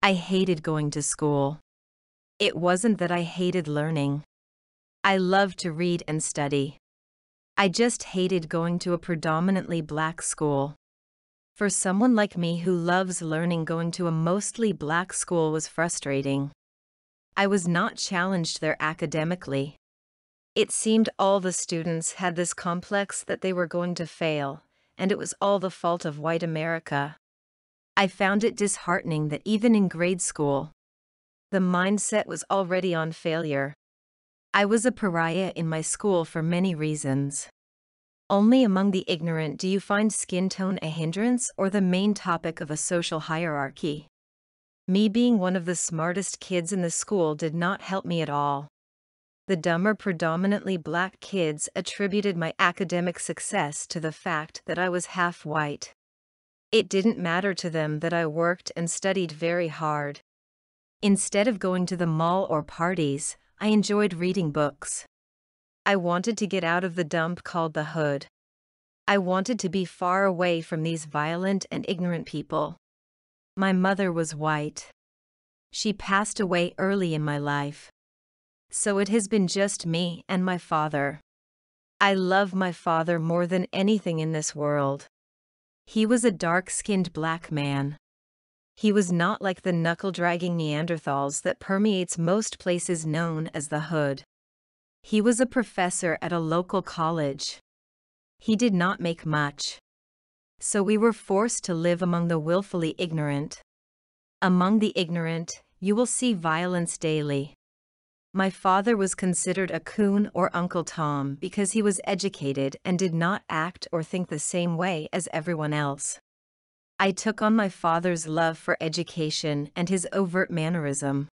I hated going to school. It wasn't that I hated learning. I loved to read and study. I just hated going to a predominantly black school. For someone like me who loves learning, going to a mostly black school was frustrating. I was not challenged there academically. It seemed all the students had this complex that they were going to fail, and it was all the fault of white America. I found it disheartening that even in grade school, the mindset was already on failure. I was a pariah in my school for many reasons. Only among the ignorant do you find skin tone a hindrance or the main topic of a social hierarchy. Me being one of the smartest kids in the school did not help me at all. The dumber, predominantly black kids attributed my academic success to the fact that I was half white. It didn't matter to them that I worked and studied very hard. Instead of going to the mall or parties, I enjoyed reading books. I wanted to get out of the dump called the hood. I wanted to be far away from these violent and ignorant people. My mother was white. She passed away early in my life. So it has been just me and my father. I love my father more than anything in this world. He was a dark-skinned black man. He was not like the knuckle-dragging Neanderthals that permeates most places known as the hood. He was a professor at a local college. He did not make much. So we were forced to live among the willfully ignorant. Among the ignorant, you will see violence daily. My father was considered a coon or Uncle Tom because he was educated and did not act or think the same way as everyone else. I took on my father's love for education and his overt mannerism.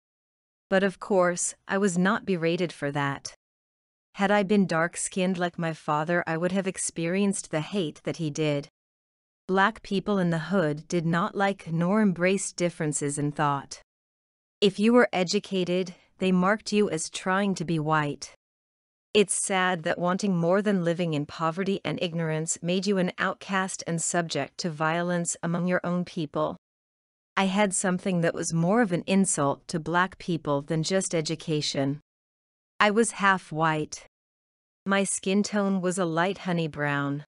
But of course, I was not berated for that. Had I been dark-skinned like my father, I would have experienced the hate that he did. Black people in the hood did not like nor embrace differences in thought. If you were educated, they marked you as trying to be white. It's sad that wanting more than living in poverty and ignorance made you an outcast and subject to violence among your own people. I had something that was more of an insult to black people than just education. I was half white. My skin tone was a light honey brown.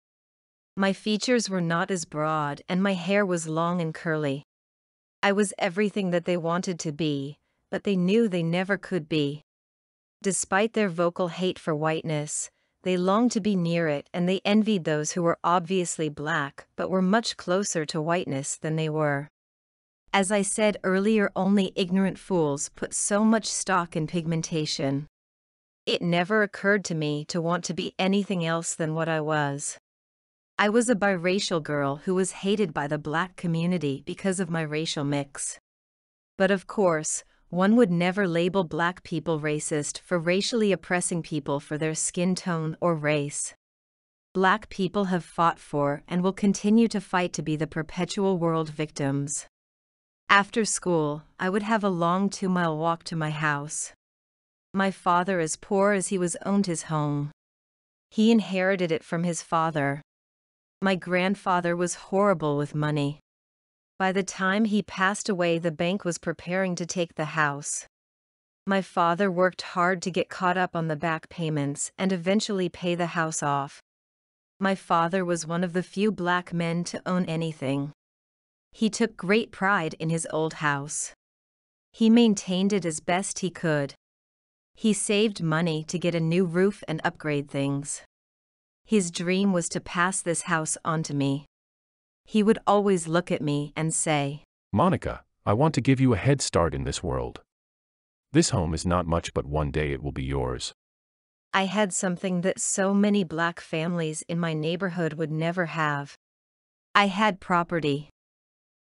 My features were not as broad and my hair was long and curly. I was everything that they wanted to be, but they knew they never could be. Despite their vocal hate for whiteness, they longed to be near it and they envied those who were obviously black but were much closer to whiteness than they were. As I said earlier, only ignorant fools put so much stock in pigmentation. It never occurred to me to want to be anything else than what I was. I was a biracial girl who was hated by the black community because of my racial mix. But of course, one would never label black people racist for racially oppressing people for their skin tone or race. Black people have fought for and will continue to fight to be the perpetual world victims. After school, I would have a long 2-mile walk to my house. My father, as poor as he was, owned his home. He inherited it from his father. My grandfather was horrible with money. By the time he passed away, the bank was preparing to take the house. My father worked hard to get caught up on the back payments and eventually pay the house off. My father was one of the few black men to own anything. He took great pride in his old house. He maintained it as best he could. He saved money to get a new roof and upgrade things. His dream was to pass this house on to me. He would always look at me and say, "Monica, I want to give you a head start in this world. This home is not much, but one day it will be yours." I had something that so many black families in my neighborhood would never have. I had property.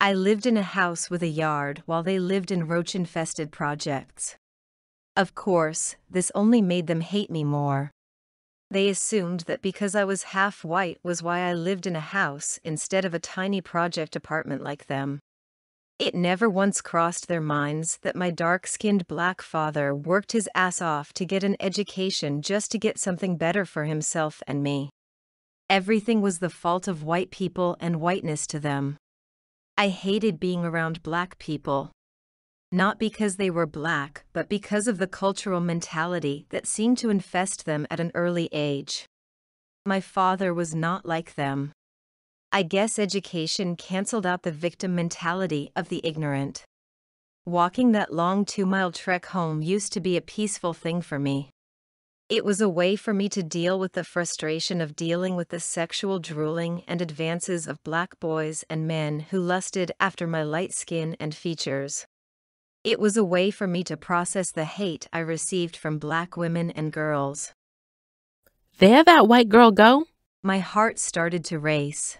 I lived in a house with a yard while they lived in roach-infested projects. Of course, this only made them hate me more. They assumed that because I was half white was why I lived in a house instead of a tiny project apartment like them. It never once crossed their minds that my dark-skinned black father worked his ass off to get an education just to get something better for himself and me. Everything was the fault of white people and whiteness to them. I hated being around black people. Not because they were black, but because of the cultural mentality that seemed to infest them at an early age. My father was not like them. I guess education canceled out the victim mentality of the ignorant. Walking that long 2-mile trek home used to be a peaceful thing for me. It was a way for me to deal with the frustration of dealing with the sexual drooling and advances of black boys and men who lusted after my light skin and features. It was a way for me to process the hate I received from black women and girls. There that white girl go? My heart started to race.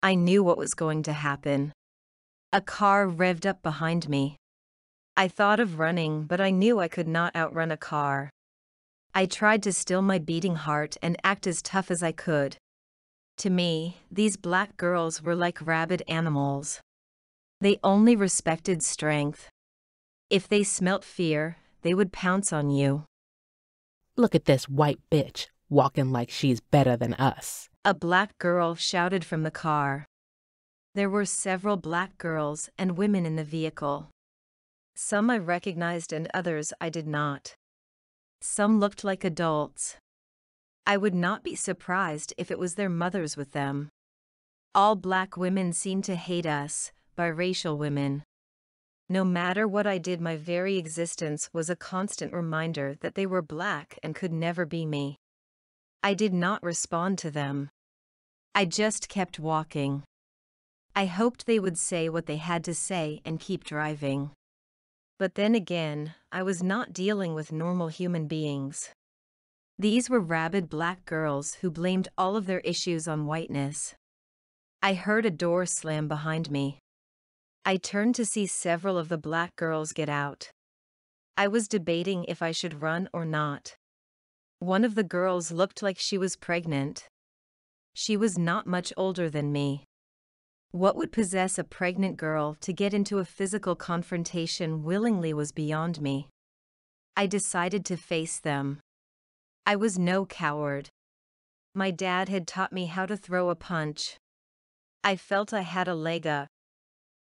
I knew what was going to happen. A car revved up behind me. I thought of running, but I knew I could not outrun a car. I tried to still my beating heart and act as tough as I could. To me, these black girls were like rabid animals. They only respected strength. If they smelt fear, they would pounce on you. Look at this white bitch, walking like she's better than us. A black girl shouted from the car. There were several black girls and women in the vehicle. Some I recognized and others I did not. Some looked like adults. I would not be surprised if it was their mothers with them. All black women seemed to hate us, biracial women. No matter what I did, my very existence was a constant reminder that they were black and could never be me. I did not respond to them. I just kept walking. I hoped they would say what they had to say and keep driving. But then again, I was not dealing with normal human beings. These were rabid black girls who blamed all of their issues on whiteness. I heard a door slam behind me. I turned to see several of the black girls get out. I was debating if I should run or not. One of the girls looked like she was pregnant. She was not much older than me. What would possess a pregnant girl to get into a physical confrontation willingly was beyond me. I decided to face them. I was no coward. My dad had taught me how to throw a punch. I felt I had a leg up.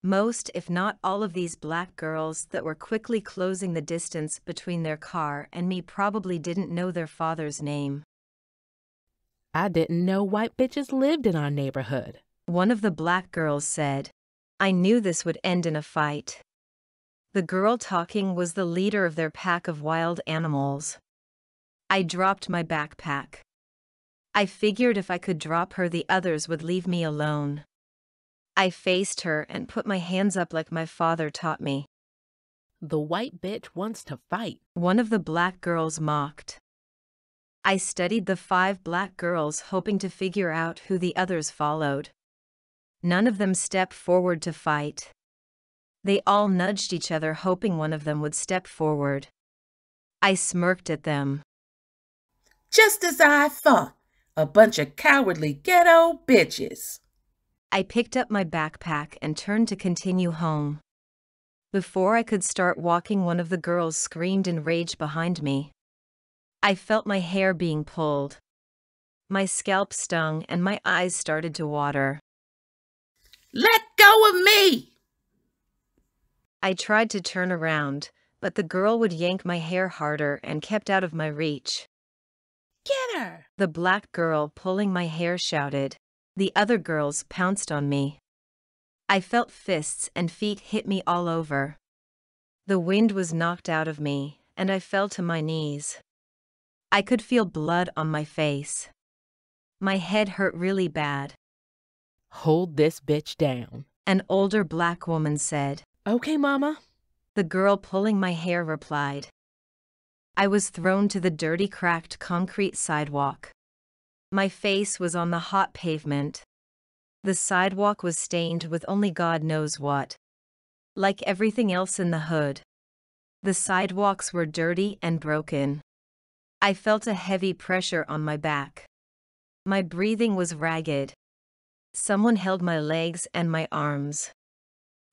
Most, if not all of these black girls that were quickly closing the distance between their car and me probably didn't know their father's name. I didn't know white bitches lived in our neighborhood. One of the black girls said. I knew this would end in a fight. The girl talking was the leader of their pack of wild animals. I dropped my backpack. I figured if I could drop her, the others would leave me alone. I faced her and put my hands up like my father taught me. The white bitch wants to fight. One of the black girls mocked. I studied the 5 black girls, hoping to figure out who the others followed. None of them stepped forward to fight. They all nudged each other, hoping one of them would step forward. I smirked at them. Just as I thought, a bunch of cowardly ghetto bitches. I picked up my backpack and turned to continue home. Before I could start walking, one of the girls screamed in rage behind me. I felt my hair being pulled. My scalp stung and my eyes started to water. Let go of me! I tried to turn around, but the girl would yank my hair harder and kept out of my reach. Get her! The black girl pulling my hair shouted. The other girls pounced on me. I felt fists and feet hit me all over. The wind was knocked out of me, and I fell to my knees. I could feel blood on my face. My head hurt really bad. Hold this bitch down. An older black woman said. Okay, mama. The girl pulling my hair replied. I was thrown to the dirty, cracked concrete sidewalk. My face was on the hot pavement. The sidewalk was stained with only God knows what. Like everything else in the hood. The sidewalks were dirty and broken. I felt a heavy pressure on my back. My breathing was ragged. Someone held my legs and my arms.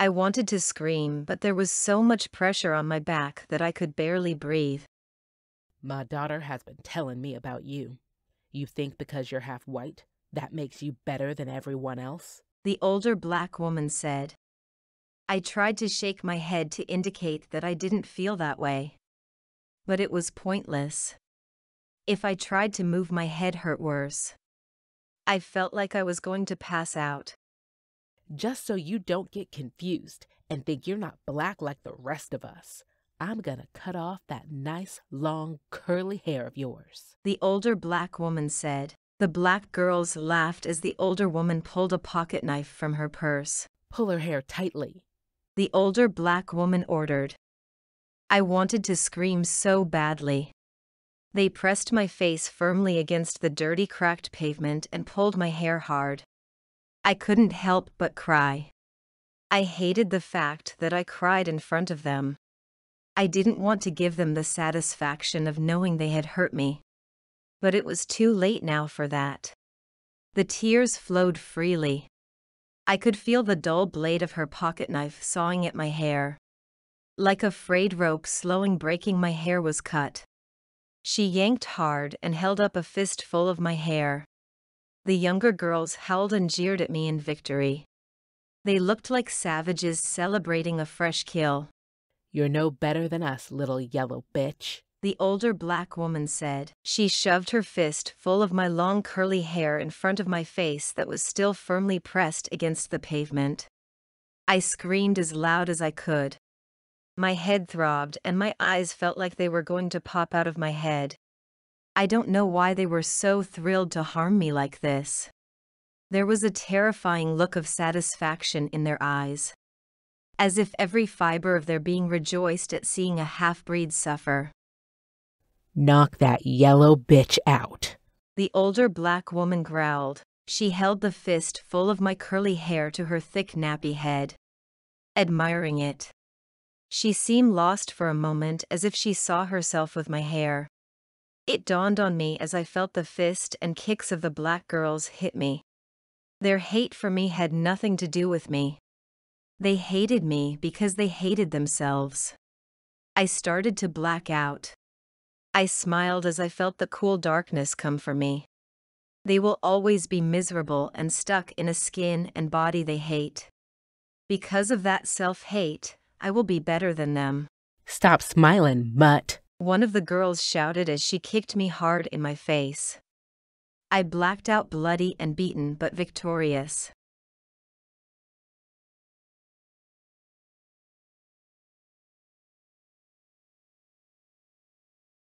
I wanted to scream, but there was so much pressure on my back that I could barely breathe. My daughter has been telling me about you. You think because you're half white, that makes you better than everyone else? The older black woman said. I tried to shake my head to indicate that I didn't feel that way. But it was pointless. If I tried to move, my head hurt worse. I felt like I was going to pass out. Just so you don't get confused and think you're not black like the rest of us, I'm gonna cut off that nice, long, curly hair of yours. The older black woman said. The black girls laughed as the older woman pulled a pocket knife from her purse. Pull her hair tightly. The older black woman ordered. I wanted to scream so badly. They pressed my face firmly against the dirty, cracked pavement and pulled my hair hard. I couldn't help but cry. I hated the fact that I cried in front of them. I didn't want to give them the satisfaction of knowing they had hurt me. But it was too late now for that. The tears flowed freely. I could feel the dull blade of her pocket knife sawing at my hair. Like a frayed rope slowing, breaking my hair was cut. She yanked hard and held up a fistful of my hair. The younger girls howled and jeered at me in victory. They looked like savages celebrating a fresh kill. You're no better than us, little yellow bitch, the older black woman said. She shoved her fist full of my long curly hair in front of my face that was still firmly pressed against the pavement. I screamed as loud as I could. My head throbbed and my eyes felt like they were going to pop out of my head. I don't know why they were so thrilled to harm me like this. There was a terrifying look of satisfaction in their eyes, as if every fiber of their being rejoiced at seeing a half-breed suffer. Knock that yellow bitch out, the older black woman growled. She held the fist full of my curly hair to her thick nappy head, admiring it. She seemed lost for a moment, as if she saw herself with my hair. It dawned on me as I felt the fist and kicks of the black girls hit me. Their hate for me had nothing to do with me. They hated me because they hated themselves. I started to black out. I smiled as I felt the cool darkness come for me. They will always be miserable and stuck in a skin and body they hate. Because of that self-hate, I will be better than them. Stop smiling, mutt, one of the girls shouted as she kicked me hard in my face. I blacked out, bloody and beaten but victorious.